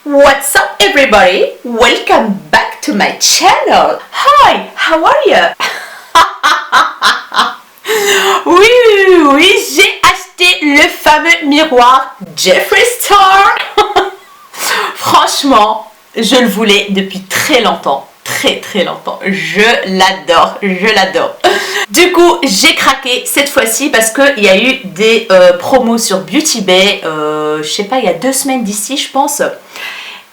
What's up everybody? Welcome back to my channel. Hi, how are you? Oui, j'ai acheté le fameux miroir Jeffree Star. Franchement, je le voulais depuis très longtemps. Très longtemps. Je l'adore. Du coup, j'ai craqué cette fois-ci parce qu'il y a eu des promos sur Beauty Bay, je sais pas, il y a 2 semaines d'ici, je pense.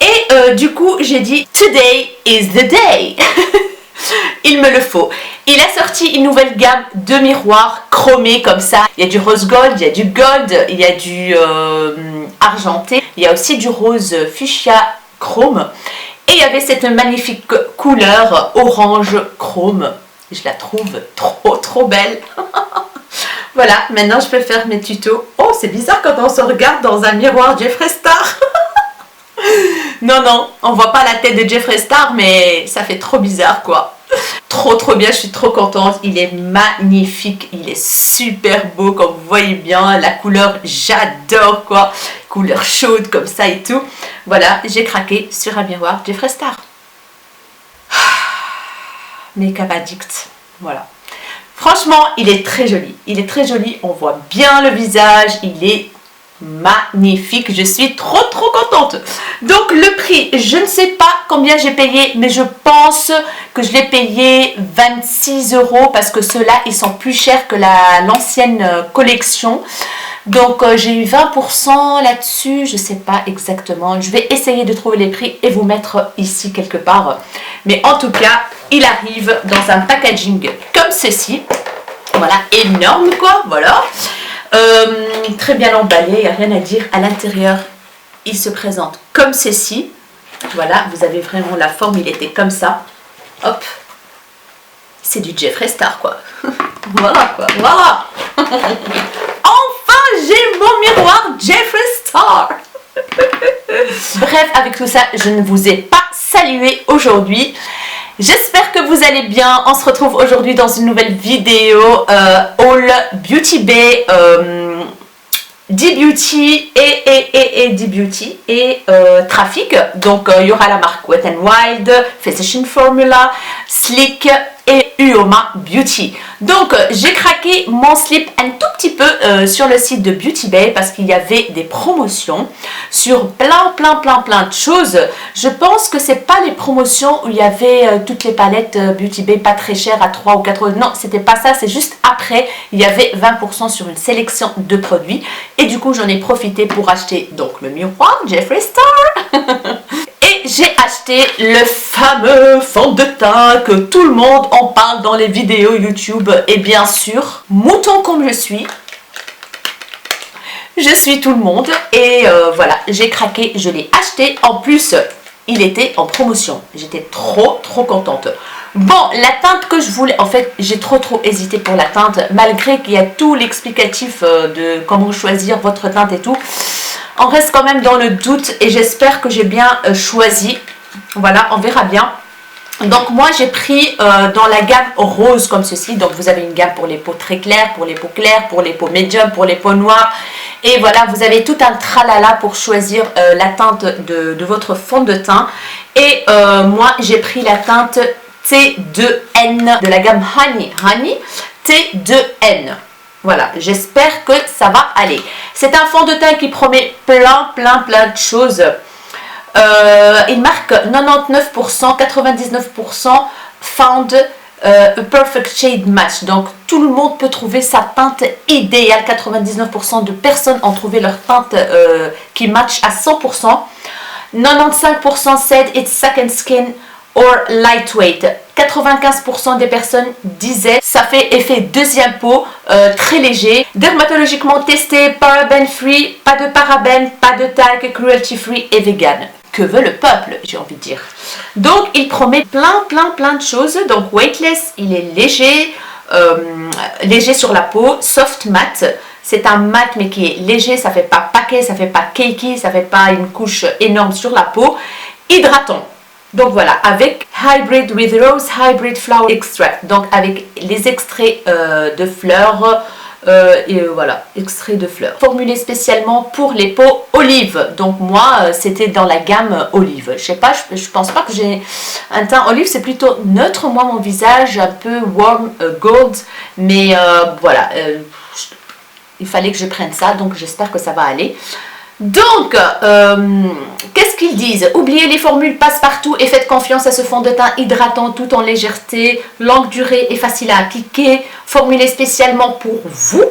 Et du coup, j'ai dit Today is the day. Il me le faut. Il a sorti une nouvelle gamme de miroirs chromés comme ça. Il y a du rose gold, il y a du gold, il y a du argenté. Il y a aussi du rose fuchsia chrome. Et il y avait cette magnifique couleur orange chrome. Je la trouve trop belle. Voilà, maintenant je peux faire mes tutos. Oh, c'est bizarre quand on se regarde dans un miroir Jeffree Star. Non, on voit pas la tête de Jeffree Star, mais ça fait trop bizarre quoi. Trop bien, je suis trop contente. Il est magnifique, il est super beau comme vous voyez bien. La couleur, j'adore quoi. Couleur chaude comme ça et tout. Voilà, j'ai craqué sur un miroir Jeffree Star. Make-up addict, voilà. Franchement, il est très joli, on voit bien le visage, il est magnifique, je suis trop contente. Donc le prix, je ne sais pas combien j'ai payé, mais je pense que je l'ai payé 26 € parce que ceux-là, ils sont plus chers que l'ancienne collection. Donc j'ai eu 20% là-dessus, je sais pas exactement. Je vais essayer de trouver les prix et vous mettre ici quelque part. Mais en tout cas, il arrive dans un packaging comme ceci. Voilà, énorme quoi, voilà. Très bien emballé, il n'y a rien à dire. À l'intérieur, il se présente comme ceci. Voilà, vous avez vraiment la forme, il était comme ça. Hop, c'est du Jeffree Star quoi. Voilà quoi, voilà. J'ai mon miroir Jeffree Star. Bref, avec tout ça, je ne vous ai pas salué aujourd'hui. J'espère que vous allez bien. On se retrouve aujourd'hui dans une nouvelle vidéo Haul Beauty Bay, D-Beauty et D-Beauty et Trafic. Donc il y aura la marque Wet n Wild, Physician Formula, Sleek et Uoma Beauty. Donc j'ai craqué mon slip un tout petit peu sur le site de Beauty Bay parce qu'il y avait des promotions sur plein de choses. Je pense que c'est pas les promotions où il y avait toutes les palettes Beauty Bay pas très chères à 3 ou 4 €. Non, c'était pas ça, c'est juste après il y avait 20% sur une sélection de produits et du coup j'en ai profité pour acheter donc le miroir Jeffree Star. Et j'ai acheté le fameux fond de teint que tout le monde en parle dans les vidéos YouTube. Et bien sûr, mouton comme je suis tout le monde. Et voilà, j'ai craqué, je l'ai acheté. En plus, il était en promotion. J'étais trop contente. Bon, la teinte que je voulais, en fait, j'ai trop hésité pour la teinte. Malgré qu'il y a tout l'explicatif de comment choisir votre teinte et tout. On reste quand même dans le doute et j'espère que j'ai bien choisi. Voilà, on verra bien. Donc moi j'ai pris dans la gamme rose comme ceci. Donc vous avez une gamme pour les peaux très claires, pour les peaux claires, pour les peaux médium, pour les peaux noires. Et voilà, vous avez tout un tralala pour choisir la teinte de votre fond de teint. Et moi j'ai pris la teinte T2N de la gamme Honey T2N. Voilà, j'espère que ça va aller. C'est un fond de teint qui promet plein de choses. Il marque 99%, 99% found a perfect shade match. Donc tout le monde peut trouver sa teinte idéale. 99% de personnes ont trouvé leur teinte qui match à 100%. 95% said it's second skin or lightweight. 95% des personnes disaient ça fait effet deuxième peau, très léger, dermatologiquement testé, paraben free, pas de parabènes, pas de talc, cruelty free et vegan. Que veut le peuple, j'ai envie de dire. Donc il promet plein de choses. Donc weightless, il est léger, léger sur la peau, soft matte. C'est un mat mais qui est léger, ça fait pas paquet, ça fait pas cakey, ça fait pas une couche énorme sur la peau. Hydratant. Donc voilà, avec Hybrid with Rose Hybrid Flower Extract. Donc avec les extraits de fleurs Et voilà, extrait de fleurs. Formulé spécialement pour les peaux olive. Donc moi, c'était dans la gamme olive. Je sais pas, je pense pas que j'ai un teint olive. C'est plutôt neutre, moi, mon visage, un peu warm gold. Mais voilà, il fallait que je prenne ça. Donc j'espère que ça va aller. Donc, qu'est-ce qu'ils disent? Oubliez les formules passe-partout et faites confiance à ce fond de teint hydratant tout en légèreté, longue durée et facile à appliquer, formulé spécialement pour vous,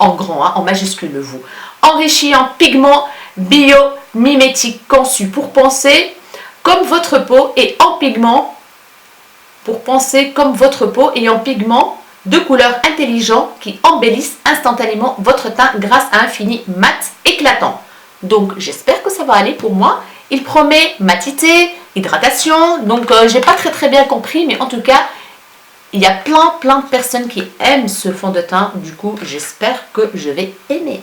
en grand, hein, en majuscule vous, enrichi en pigments biomimétiques conçus pour penser comme votre peau et en pigments, de couleurs intelligents qui embellissent instantanément votre teint grâce à un fini mat éclatant. Donc j'espère que ça va aller pour moi. Il promet matité, hydratation. Donc j'ai pas très bien compris, mais en tout cas il y a plein de personnes qui aiment ce fond de teint. Du coup j'espère que je vais aimer.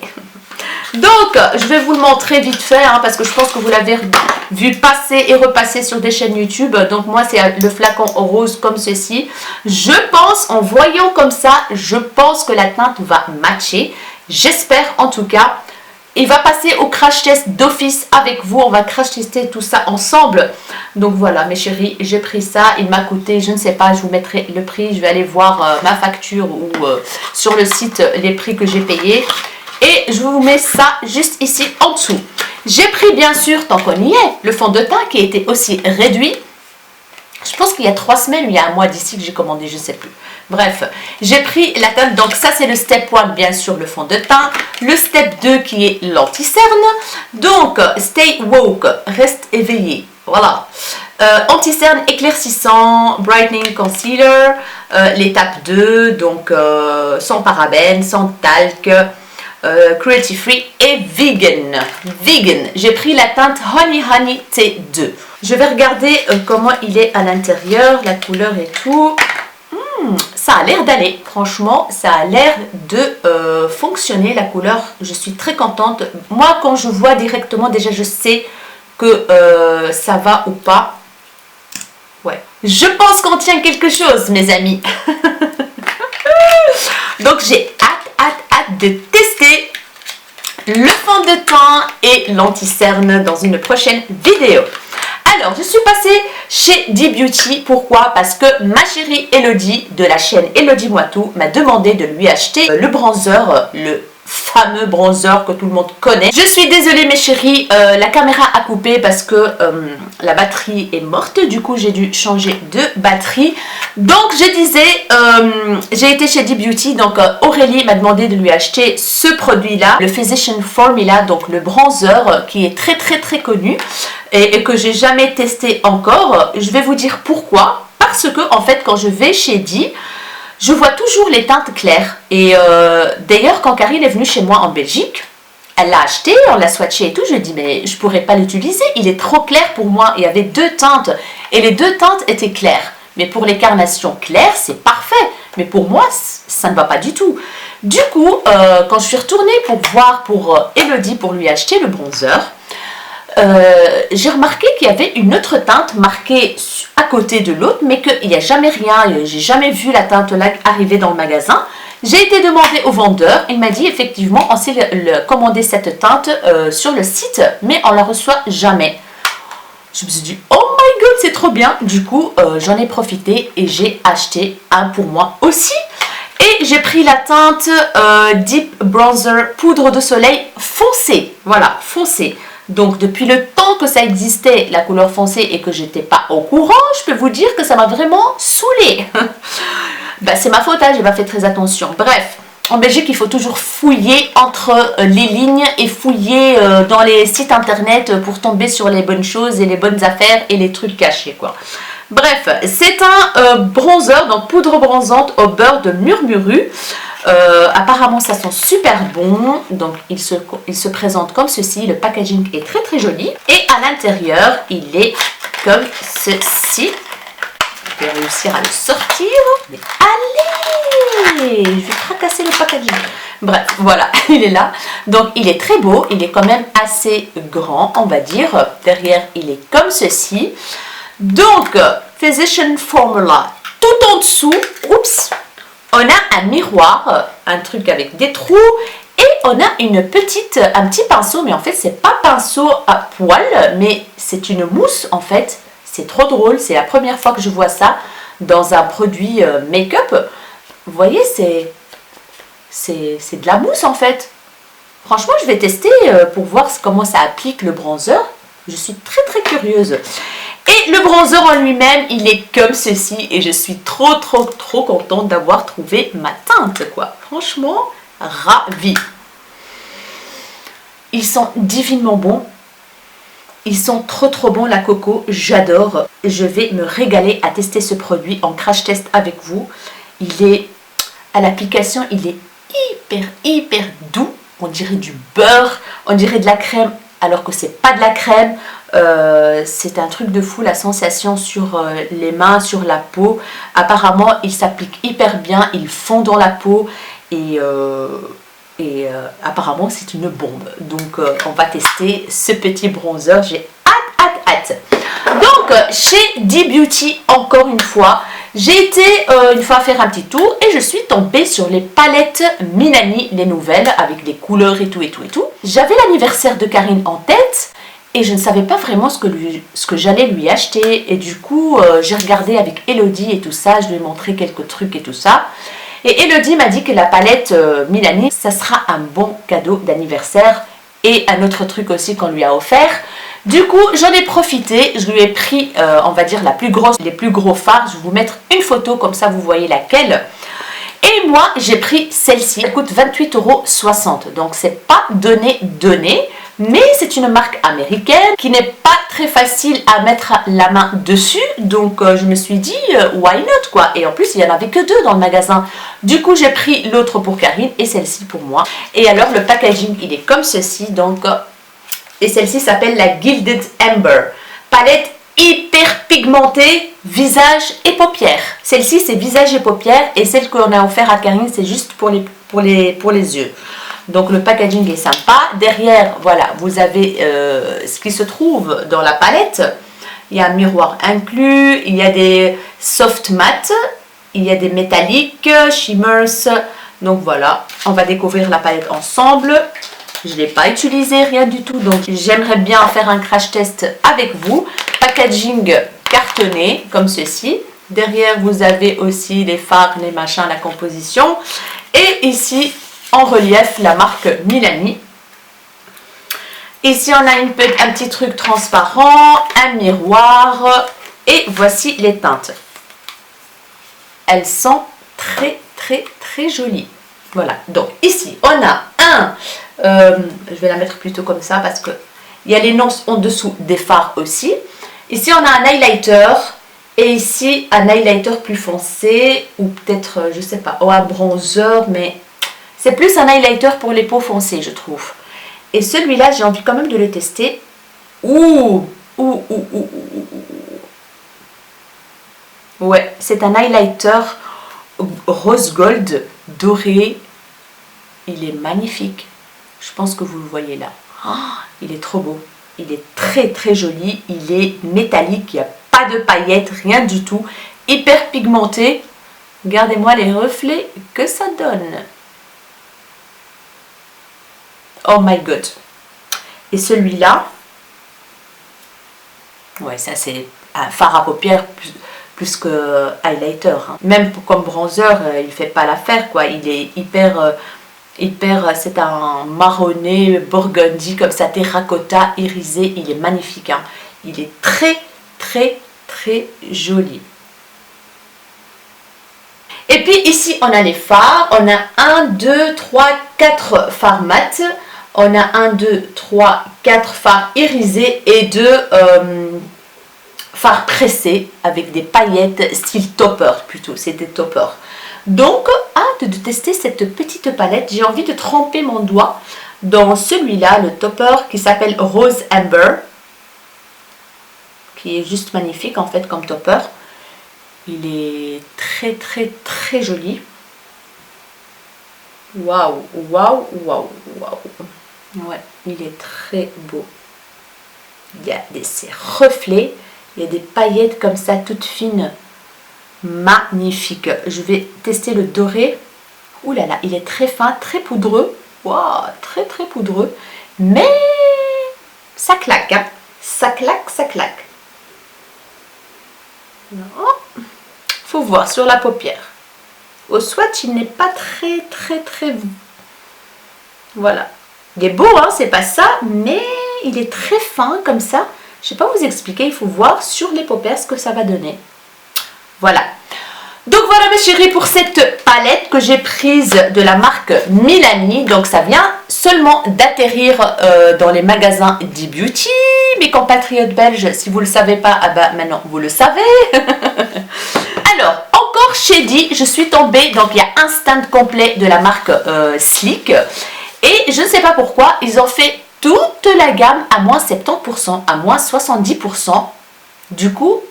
Donc je vais vous le montrer vite fait, hein, parce que je pense que vous l'avez vu passer et repasser sur des chaînes YouTube. Donc moi c'est le flacon rose comme ceci. Je pense, en voyant comme ça, je pense que la teinte va matcher. J'espère en tout cas. Il va passer au crash test d'office avec vous. On va crash tester tout ça ensemble. Donc voilà mes chéris, j'ai pris ça. Il m'a coûté, je ne sais pas, je vous mettrai le prix. Je vais aller voir ma facture ou sur le site les prix que j'ai payés. Et je vous mets ça juste ici en dessous. J'ai pris bien sûr, tant qu'on y est, le fond de teint qui était aussi réduit. Je pense qu'il y a 3 semaines ou il y a un mois d'ici que j'ai commandé, je ne sais plus. Bref, j'ai pris la teinte. Donc ça c'est le step 1, bien sûr, le fond de teint. Le step 2 qui est l'anti-cerne. Donc, stay woke, reste éveillé. Voilà. Anti-cerne éclaircissant, brightening concealer. L'étape 2, donc sans parabènes, sans talc. Cruelty free et vegan. J'ai pris la teinte Honey T2. Je vais regarder comment il est à l'intérieur, la couleur et tout. Ça a l'air d'aller. Franchement, ça a l'air de fonctionner, la couleur. Je suis très contente. Moi, quand je vois directement, déjà, je sais que ça va ou pas. Ouais. Je pense qu'on tient quelque chose, mes amis. Donc, j'ai hâte de tester le fond de teint et l'anti-cerne dans une prochaine vidéo. Alors, je suis passée chez D-Beauty. Pourquoi? Parce que ma chérie Elodie de la chaîne Elodie Moitou m'a demandé de lui acheter le bronzer, le fameux bronzer que tout le monde connaît. Je suis désolée mes chéris, la caméra a coupé parce que la batterie est morte. Du coup, j'ai dû changer de batterie. Donc, je disais, j'ai été chez D-Beauty. Donc, Aurélie m'a demandé de lui acheter ce produit-là, le Physician Formula, donc le bronzer qui est très connu et que j'ai jamais testé encore. Je vais vous dire pourquoi. Parce que, en fait, quand je vais chez D, je vois toujours les teintes claires. Et d'ailleurs, quand Karine est venue chez moi en Belgique, elle l'a acheté, on l'a swatché et tout. Je dis, mais je pourrais pas l'utiliser, il est trop clair pour moi. Il y avait 2 teintes et les 2 teintes étaient claires. Mais pour les carnations claires, c'est parfait. Mais pour moi, ça ne va pas du tout. Du coup, quand je suis retournée pour voir pour Elodie, pour lui acheter le bronzer, j'ai remarqué qu'il y avait une autre teinte marquée à côté de l'autre, mais qu'il n'y a jamais rien. J'ai jamais vu la teinte là arriver dans le magasin. J'ai été demander au vendeur. Il m'a dit effectivement on sait commander cette teinte sur le site, mais on la reçoit jamais. Je me suis dit oh my god, c'est trop bien. Du coup j'en ai profité et j'ai acheté un pour moi aussi. Et j'ai pris la teinte Deep Bronzer Poudre de Soleil foncé. Voilà, foncé. Donc depuis le temps que ça existait, la couleur foncée, et que j'étais pas au courant, je peux vous dire que ça m'a vraiment saoulée. Ben, c'est ma faute, hein, j'ai pas fait très attention. Bref, en Belgique, il faut toujours fouiller entre les lignes et fouiller dans les sites internet pour tomber sur les bonnes choses et les bonnes affaires et les trucs cachés, quoi. Bref, c'est un bronzer, donc poudre bronzante au beurre de murmuru. Apparemment ça sent super bon. Donc il se présente comme ceci. Le packaging est très joli. Et à l'intérieur il est comme ceci. Je vais réussir à le sortir. Mais allez, je vais fracasser le packaging. Bref, voilà, il est là. Donc il est très beau. Il est quand même assez grand, on va dire. Derrière il est comme ceci. Donc Physician Formula. Tout en dessous, oups, on a un miroir un truc avec des trous. Et on a un petit pinceau, mais en fait c'est pas pinceau à poil, mais c'est une mousse en fait. C'est trop drôle, c'est la première fois que je vois ça dans un produit make-up. Vous voyez, c'est de la mousse en fait. Franchement, je vais tester pour voir comment ça applique le bronzer. Je suis très très curieuse. Et le bronzer en lui-même, il est comme ceci. Et je suis trop contente d'avoir trouvé ma teinte, quoi. Franchement, ravie. Ils sont divinement bons. Ils sont trop bons, la coco. J'adore. Je vais me régaler à tester ce produit en crash test avec vous. Il est, à l'application, il est hyper doux. On dirait du beurre, on dirait de la crème, alors que c'est pas de la crème. C'est un truc de fou, la sensation sur les mains, sur la peau. Apparemment, il s'applique hyper bien, il fond dans la peau et apparemment, c'est une bombe. Donc, on va tester ce petit bronzer. J'ai hâte. Donc, chez D-Beauty, encore une fois, j'ai été une fois faire un petit tour et je suis tombée sur les palettes Milani, les nouvelles, avec des couleurs et tout. J'avais l'anniversaire de Karine en tête et je ne savais pas vraiment ce que j'allais lui acheter. Et du coup, j'ai regardé avec Elodie et tout ça, je lui ai montré quelques trucs et tout ça. Et Elodie m'a dit que la palette Milani, ça sera un bon cadeau d'anniversaire et un autre truc aussi qu'on lui a offert. Du coup, j'en ai profité, je lui ai pris, on va dire, les plus gros fards. Je vais vous mettre une photo, comme ça vous voyez laquelle. Et moi, j'ai pris celle-ci. Elle coûte 28,60 €. Donc, c'est pas donné, mais c'est une marque américaine qui n'est pas très facile à mettre la main dessus. Donc, je me suis dit, why not, quoi. Et en plus, il n'y en avait que 2 dans le magasin. Du coup, j'ai pris l'autre pour Karine et celle-ci pour moi. Et alors, le packaging, il est comme ceci. Donc, et celle-ci s'appelle la Gilded Amber. Palette hyper pigmentée, visage et paupières. Celle-ci, c'est visage et paupières. Et celle qu'on a offert à Karine, c'est juste pour les yeux. Donc, le packaging est sympa. Derrière, voilà, vous avez ce qui se trouve dans la palette. Il y a un miroir inclus. Il y a des soft matte. Il y a des métalliques, shimmers. Donc, voilà, on va découvrir la palette ensemble. Je ne l'ai pas utilisé, rien du tout, donc j'aimerais bien faire un crash test avec vous. Packaging cartonné, comme ceci. Derrière, vous avez aussi les fards, les machins, la composition. Et ici, en relief, la marque Milani. Ici, on a un petit truc transparent, un miroir. Et voici les teintes. Elles sont très jolies. Voilà, donc ici, on a je vais la mettre plutôt comme ça parce que il y a les noms en dessous des fards aussi. Ici, on a un highlighter et ici, un highlighter plus foncé ou peut-être, je sais pas, un bronzer, mais c'est plus un highlighter pour les peaux foncées, je trouve. Et celui-là, j'ai envie quand même de le tester. Ouais, c'est un highlighter rose gold doré. Il est magnifique. Je pense que vous le voyez là. Oh, il est trop beau. Il est très joli. Il est métallique. Il n'y a pas de paillettes, rien du tout. Hyper pigmenté. Regardez-moi les reflets que ça donne. Oh my god. Et celui-là, ouais, ça c'est un fard à paupières plus que highlighter. Hein. Même comme bronzer, il ne fait pas l'affaire, quoi. Il est hyper, c'est un marronné burgundy comme ça, terracotta irisé. Il est magnifique. Hein. Il est très joli. Et puis ici, on a les fards. On a 1, 2, 3, 4 fards mat. On a 1, 2, 3, 4 fards irisés et 2 fards pressés avec des paillettes style topper plutôt. C'est des toppers. Donc, hâte de tester cette petite palette. J'ai envie de tremper mon doigt dans celui-là, le topper qui s'appelle Rose Amber. Qui est juste magnifique en fait comme topper. Il est très joli. Waouh. Ouais, il est très beau. Il y a ces reflets. Il y a des paillettes comme ça, toutes fines. Magnifique. Je vais tester le doré. Ouh là là, il est très fin, très poudreux. Waouh, très très poudreux. Mais ça claque, hein. Ça claque, ça claque. Non. Faut voir sur la paupière. Au swatch, il n'est pas très... Voilà. Il est beau, hein, c'est pas ça, mais il est très fin comme ça. Je sais pas vous expliquer, il faut voir sur les paupières ce que ça va donner. Voilà. Donc voilà mes chéris pour cette palette que j'ai prise de la marque Milani. Donc ça vient seulement d'atterrir dans les magasins d'eBeauty. Mes compatriotes belges, si vous ne le savez pas, ah bah maintenant vous le savez. Alors, encore chez Di, je suis tombée, donc il y a un stand complet de la marque Sleek. Et je ne sais pas pourquoi, ils ont fait toute la gamme à moins 70%, à moins 70%. Du coup,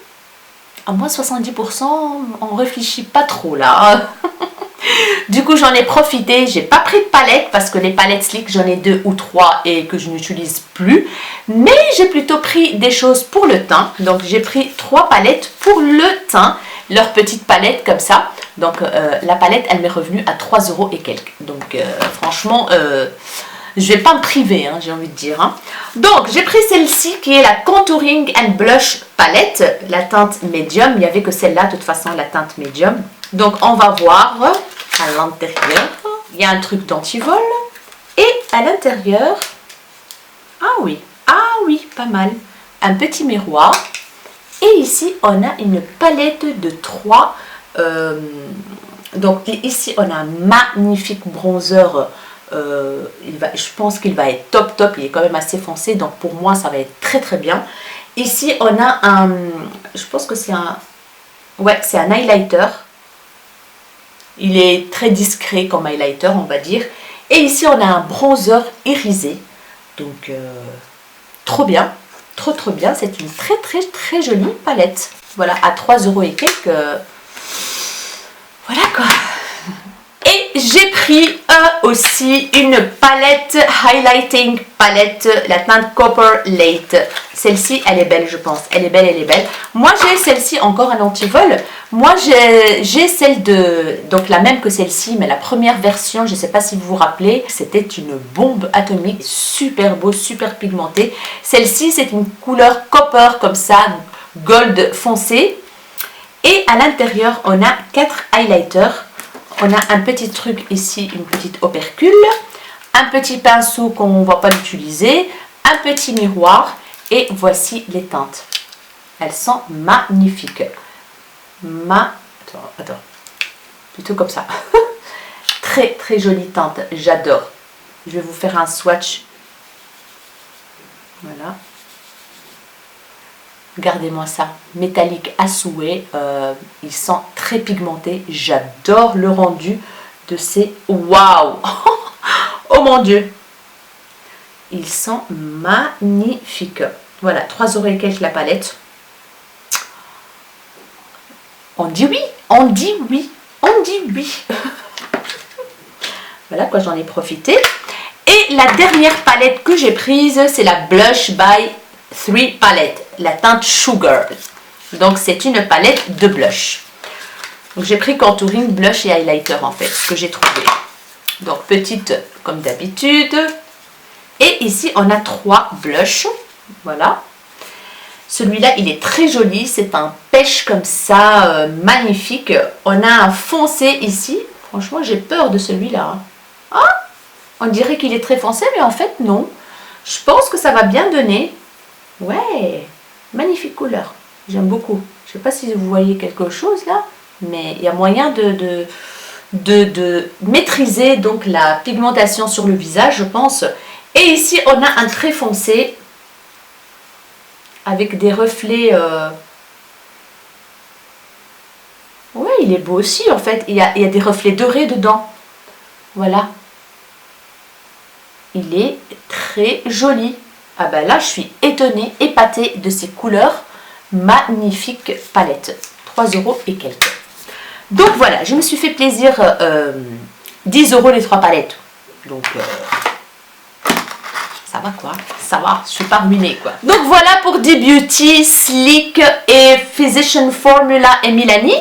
à moins 70%, on réfléchit pas trop là. Du coup, j'en ai profité. J'ai pas pris de palette parce que les palettes Sleek, j'en ai 2 ou 3 et que je n'utilise plus. Mais j'ai plutôt pris des choses pour le teint. Donc, j'ai pris 3 palettes pour le teint. Leur petite palette comme ça. Donc, la palette, elle m'est revenue à 3 € et quelques. Donc, franchement... je vais pas me priver, hein, j'ai envie de dire. Hein. Donc, j'ai pris celle-ci qui est la Contouring and Blush Palette, la teinte médium. Il n'y avait que celle-là, de toute façon, la teinte médium. Donc, on va voir à l'intérieur. Il y a un truc d'antivol. Et à l'intérieur, ah oui, pas mal. Un petit miroir. Et ici, on a une palette de 3. Donc, ici, on a un magnifique bronzer. Je pense qu'il va être top, il est quand même assez foncé, donc pour moi ça va être très bien. Ici on a un, je pense que c'est un, ouais, c'est un highlighter. Il est très discret comme highlighter, on va dire. Et ici on a un bronzer irisé, donc trop bien, trop bien. C'est une très jolie palette. Voilà, à 3 € et quelques. Voilà quoi. Et j'ai pris aussi une palette, highlighting palette, la teinte Copper Late. Celle-ci, elle est belle, je pense. Elle est belle. Moi, j'ai celle-ci encore un antivol. Moi, j'ai celle de... Donc, la même que celle-ci, mais la première version, je ne sais pas si vous vous rappelez, c'était une bombe atomique. Super beau, super pigmenté. Celle-ci, c'est une couleur copper, comme ça, gold foncé. Et à l'intérieur, on a 4 highlighters. On a un petit truc ici, une petite opercule, un petit pinceau qu'on ne va pas l'utiliser, un petit miroir et voici les teintes. Elles sont magnifiques. Attends, plutôt comme ça. Très jolie teinte, j'adore. Je vais vous faire un swatch. Voilà. Regardez-moi ça, métallique à souhait, ils sont très pigmentés, j'adore le rendu de ces, waouh, oh mon dieu, ils sont magnifiques. Voilà, 3 € et quelques la palette. On dit oui. Voilà quoi, j'en ai profité. Et la dernière palette que j'ai prise, c'est la Blush by 3 Palette, la teinte Sugar. Donc c'est une palette de blush. Donc j'ai pris contouring, blush et highlighter en fait, ce que j'ai trouvé. Donc petite comme d'habitude. Et ici on a 3 blushs. Voilà. Celui-là il est très joli, c'est un pêche comme ça, magnifique. On a un foncé ici. Franchement j'ai peur de celui-là. Ah, on dirait qu'il est très foncé, mais en fait non. Je pense que ça va bien donner. Ouais, magnifique couleur, j'aime beaucoup. Je ne sais pas si vous voyez quelque chose là, mais il y a moyen de maîtriser donc la pigmentation sur le visage, je pense. Et ici, on a un très foncé avec des reflets. Ouais, il est beau aussi en fait. Il y a des reflets dorés dedans. Voilà. Il est très joli. Ah ben là, je suis étonnée, épatée de ces couleurs. Magnifique palette. 3 € et quelques. Donc voilà, je me suis fait plaisir. 10 € les 3 palettes. Donc, ça va quoi. Ça va, je suis pas ruinée quoi. Donc voilà pour d'eBeauty, Sleek et Physician Formula et Milani.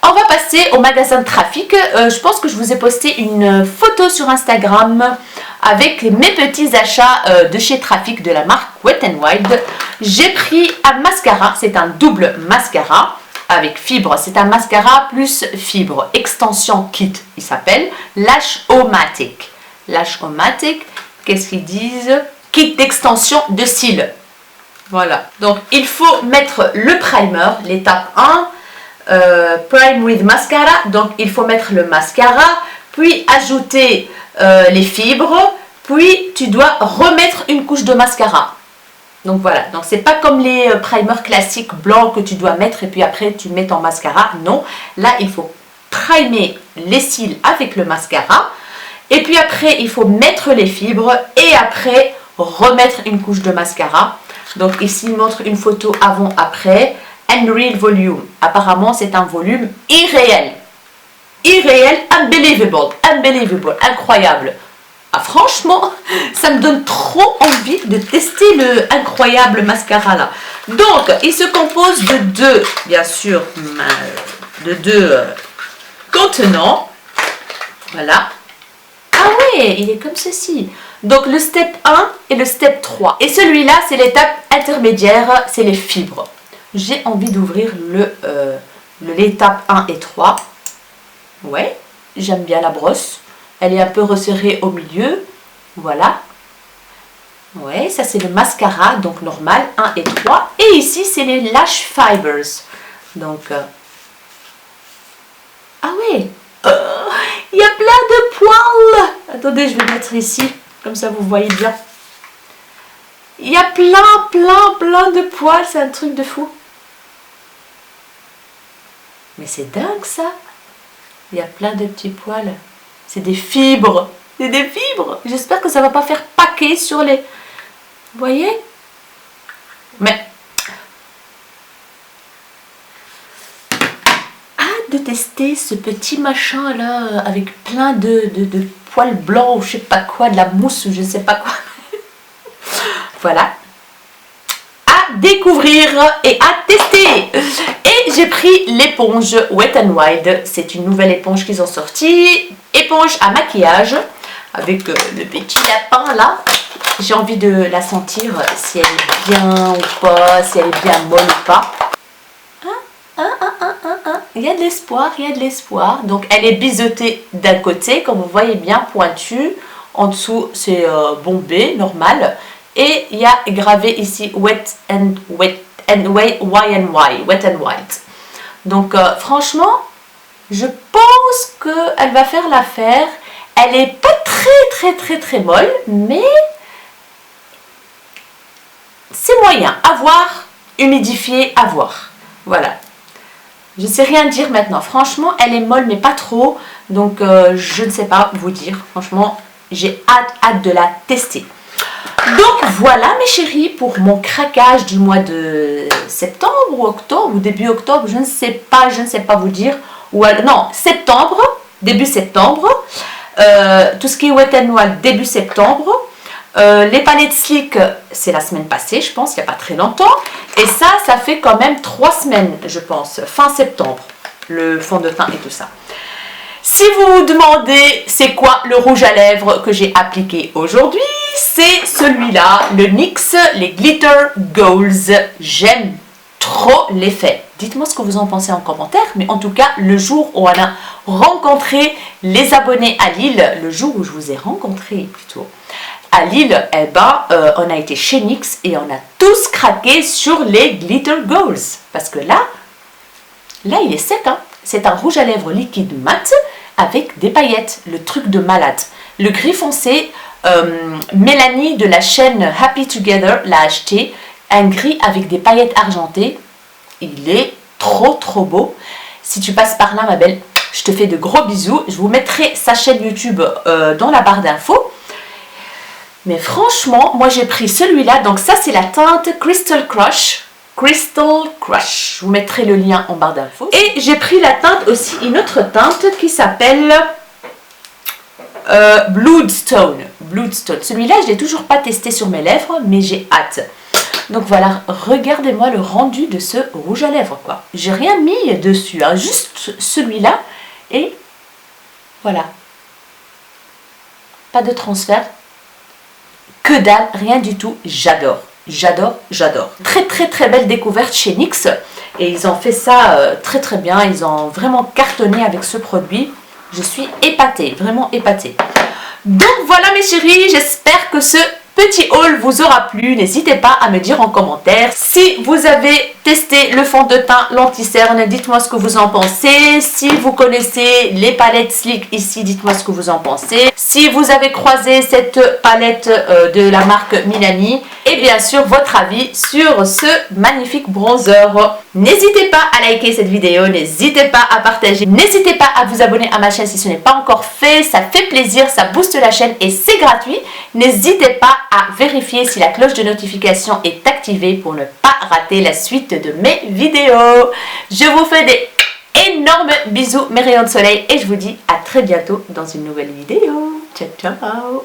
On va passer au magasin de Trafic. Je pense que je vous ai posté une photo sur Instagram avec mes petits achats de chez Trafic de la marque Wet n Wild. J'ai pris un mascara, c'est un double mascara avec fibre. C'est un mascara plus fibre, extension kit, il s'appelle Lash-O-Matic. Lash-O-Matic, qu'est-ce qu'ils disent? Kit d'extension de cils. Voilà, donc il faut mettre le primer, l'étape 1, prime with mascara, donc il faut mettre le mascara, puis ajouter les fibres, puis tu dois remettre une couche de mascara. Donc voilà, donc c'est pas comme les primers classiques blancs que tu dois mettre et puis après tu mets ton mascara, non. Là il faut primer les cils avec le mascara et puis après il faut mettre les fibres et après remettre une couche de mascara. Donc ici il montre une photo avant-après. Unreal volume, apparemment c'est un volume irréel. Irréel, unbelievable, incroyable. Ah, franchement, ça me donne trop envie de tester le incroyable mascara là. Donc, il se compose de deux, bien sûr, de deux contenants. Voilà. Ah ouais, il est comme ceci. Donc, le step 1 et le step 3. Et celui-là, c'est l'étape intermédiaire, c'est les fibres. J'ai envie d'ouvrir l'étape 1 et 3. Ouais, j'aime bien la brosse. Elle est un peu resserrée au milieu. Voilà. Ouais, ça c'est le mascara, donc normal, 1 et 3. Et ici, c'est les lash fibers. Donc, ah ouais, il y a plein de poils. Attendez, je vais mettre ici, comme ça vous voyez bien. Il y a plein de poils, c'est un truc de fou. Mais c'est dingue ça. Il y a plein de petits poils. C'est des fibres. C'est des fibres. J'espère que ça ne va pas faire paquet sur les... Vous voyez? Mais... hâte de tester ce petit machin là avec plein de poils blancs ou je sais pas quoi, de la mousse ou je sais pas quoi. Voilà. À découvrir et à tester. Et j'ai pris l'éponge Wet n Wild. C'est une nouvelle éponge qu'ils ont sortie. Éponge à maquillage avec le petit lapin là. J'ai envie de la sentir si elle est bien ou pas, si elle est bien molle ou pas. Il y a de l'espoir, il y a de l'espoir. Donc elle est biseautée d'un côté, comme vous voyez bien, pointue. En dessous c'est bombé, normal. Et il y a gravé ici Wet n Wild. Donc franchement, je pense qu'elle va faire l'affaire. Elle est pas très molle, mais c'est moyen. À voir, humidifié, à voir. Voilà. Je ne sais rien dire maintenant. Franchement, elle est molle, mais pas trop. Donc je ne sais pas vous dire. Franchement, j'ai hâte de la tester. Donc voilà mes chéris pour mon craquage du mois de septembre ou octobre ou début octobre, je ne sais pas vous dire. Ou non, septembre, début septembre. Tout ce qui est Wet n Wild début septembre. Les palettes Slick, c'est la semaine passée, je pense, il n'y a pas très longtemps. Et ça fait quand même 3 semaines, je pense, fin septembre, le fond de teint et tout ça. Si vous vous demandez c'est quoi le rouge à lèvres que j'ai appliqué aujourd'hui, c'est celui-là, le NYX, les Glitter Goals. J'aime trop l'effet. Dites-moi ce que vous en pensez en commentaire, mais en tout cas, le jour où on a rencontré les abonnés à Lille, le jour où je vous ai rencontré plutôt, à Lille, eh ben, on a été chez NYX et on a tous craqué sur les Glitter Goals. Parce que là il est sec, hein. C'est un rouge à lèvres liquide mat avec des paillettes, le truc de malade. Le gris foncé, Mélanie de la chaîne Happy Together l'a acheté, un gris avec des paillettes argentées. Il est trop beau. Si tu passes par là ma belle, je te fais de gros bisous. Je vous mettrai sa chaîne YouTube dans la barre d'infos. Mais franchement, moi j'ai pris celui-là. Donc ça c'est la teinte Crystal Crush. Je vous mettrai le lien en barre d'infos. Et j'ai pris la teinte aussi, une autre teinte qui s'appelle Bloodstone. Celui-là, je ne l'ai toujours pas testé sur mes lèvres, mais j'ai hâte. Donc voilà, regardez-moi le rendu de ce rouge à lèvres, quoi. J'ai rien mis dessus, hein, juste celui-là. Et voilà. Pas de transfert. Que dalle, rien du tout. J'adore. J'adore, j'adore. Très très très belle découverte chez NYX. Et ils ont fait ça très très bien. Ils ont vraiment cartonné avec ce produit. Je suis épatée, vraiment épatée. Donc voilà mes chéris, j'espère que ce petit haul vous aura plu. N'hésitez pas à me dire en commentaire si vous avez testé le fond de teint l'anti-cerne. Dites-moi ce que vous en pensez. Si vous connaissez les palettes Sleek ici, dites-moi ce que vous en pensez. Si vous avez croisé cette palette de la marque Milani. Et bien sûr votre avis sur ce magnifique bronzer. N'hésitez pas à liker cette vidéo, n'hésitez pas à partager, n'hésitez pas à vous abonner à ma chaîne si ce n'est pas encore fait. Ça fait plaisir, ça booste la chaîne et c'est gratuit. N'hésitez pas à vérifier si la cloche de notification est activée pour ne pas rater la suite de mes vidéos. Je vous fais des énormes bisous mes rayons de soleil et je vous dis à très bientôt dans une nouvelle vidéo. Ciao ciao.